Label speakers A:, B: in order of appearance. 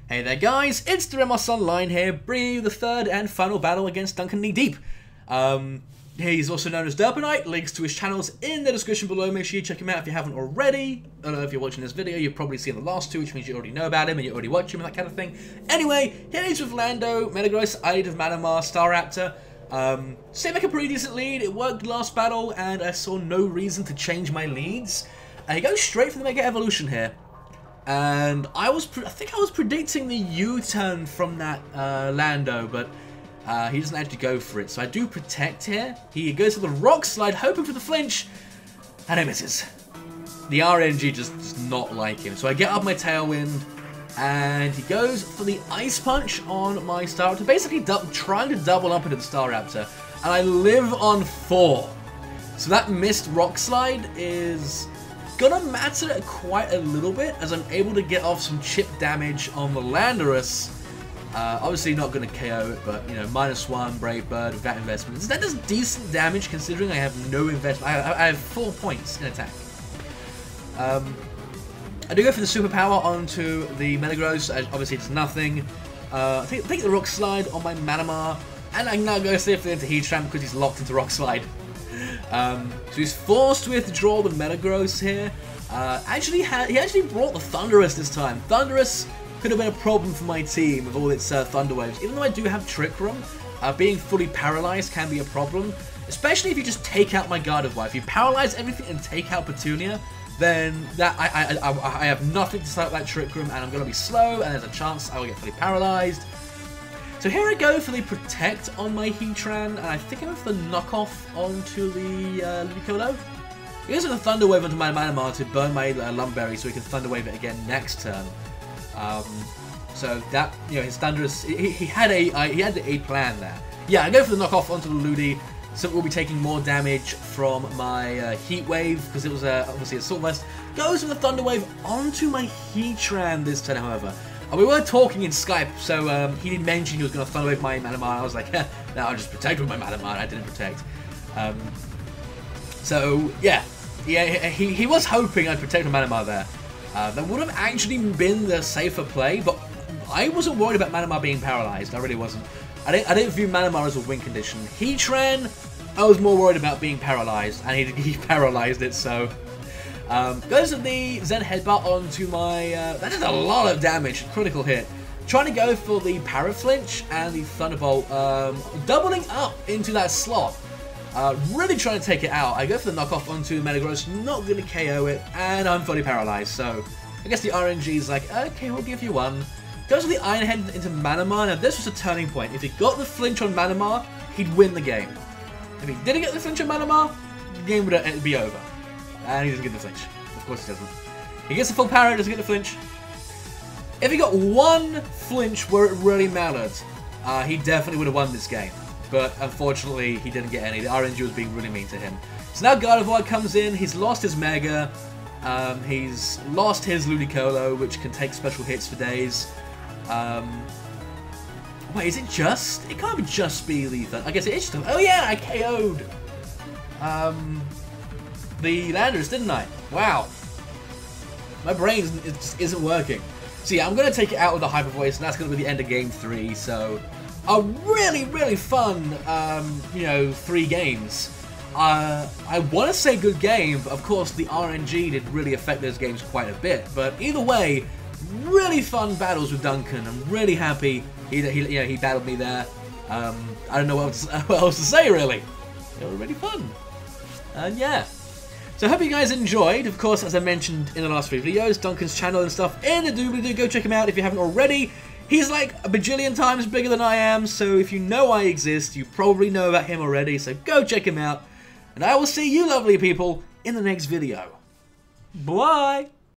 A: Hey there guys, it's TheRamosOnline here, bringing you the third and final battle against Duncan Knee Deep. He's also known as Derpanite. Links to his channels in the description below. Make sure you check him out if you haven't already. I don't know if you're watching this video, you've probably seen the last two, which means you already know about him and you already watch him and that kind of thing. Anyway, here he's with Lando, Metagross, Aid of Manamar, Staraptor. Seemed like a pretty decent lead. It worked last battle and I saw no reason to change my leads. He goes straight for the Mega Evolution here. And I think I was predicting the U-turn from that Lando, but he doesn't actually go for it. So I do protect here. He goes for the Rock Slide, hoping for the flinch, and he misses. The RNG just does not like him. So I get up my Tailwind, and he goes for the Ice Punch on my Staraptor, basically trying to double up into the Staraptor, and I live on 4. So that missed Rock Slide is gonna matter quite a little bit, as I'm able to get off some chip damage on the Landorus. Obviously not gonna KO it, but you know, -1 Brave Bird with that investment. That does decent damage considering I have no investment. I have 4 points in attack. I do go for the Superpower onto the Metagross. Obviously it's nothing. I think the Rock Slide on my Manamar, and I can now go safely into Heatran because he's locked into Rock Slide. So he's forced to withdraw the Metagross here. He actually brought the Thundurus this time. Thundurus could have been a problem for my team with all its Thunder Waves. Even though I do have Trick Room, being fully paralyzed can be a problem. Especially if you just take out my Gardevoir. If you paralyze everything and take out Petunia, then I have nothing to start that Trick Room, and I'm going to be slow, and there's a chance I will get fully paralyzed. So here I go for the Protect on my Heatran, and I think I'm going for the Knockoff onto the Ludicolo. He goes with the Thunder Wave onto my Manamar to burn my Lumberry so he can Thunder Wave it again next turn. So that, you know, his Thundurus, he had a plan there. Yeah, I go for the Knockoff onto the Ludi, so we'll be taking more damage from my Heat Wave, because it was obviously Assault Vest. Goes with the Thunder Wave onto my Heatran this turn, however. We were talking in Skype, so he did mention he was going to Thunder Wave my Manamar. I was like, no, I'll just protect with my Manamar. I didn't protect. So, yeah, he was hoping I'd protect with Manamar there. That would have actually been the safer play, but I wasn't worried about Manamar being paralyzed. I really wasn't. I didn't view Manamar as a win condition. Heatran, I was more worried about being paralyzed, and he paralyzed it, so goes with the Zen Headbutt onto my, that is a lot of damage, critical hit. Trying to go for the Paraflinch and the Thunderbolt, doubling up into that slot. Really trying to take it out. I go for the Knockoff onto Metagross, not going to KO it, and I'm fully paralyzed, so I guess the RNG is like, okay, we'll give you one. Goes with the Iron Head into Manamar. Now this was a turning point. If he got the flinch on Manamar, he'd win the game. If he didn't get the flinch on Manamar, the game would be over. And he doesn't get the flinch. Of course he doesn't. He gets the full power, doesn't get the flinch. If he got one flinch where it really mattered, he definitely would have won this game. But unfortunately, he didn't get any. The RNG was being really mean to him. So now Gardevoir comes in. He's lost his Mega. He's lost his Ludicolo, which can take special hits for days. Wait, is it just? It can't just be the Thunder. I guess it is just. Oh yeah, I KO'd the Landorus, didn't I? Wow. My brain just isn't working. So yeah, I'm going to take it out with the Hyper Voice, and that's going to be the end of Game 3. So a really, really fun, you know, 3 games. I want to say good game, but of course the RNG did really affect those games quite a bit. But either way, really fun battles with Duncan. I'm really happy he battled me there. I don't know what else to say really. They were really fun. And yeah. So I hope you guys enjoyed. Of course, as I mentioned in the last 3 videos, Duncan's channel and stuff in the doobly-doo. Go check him out if you haven't already. He's like a bajillion times bigger than I am, so if you know I exist, you probably know about him already, so go check him out. And I will see you lovely people in the next video. Bye!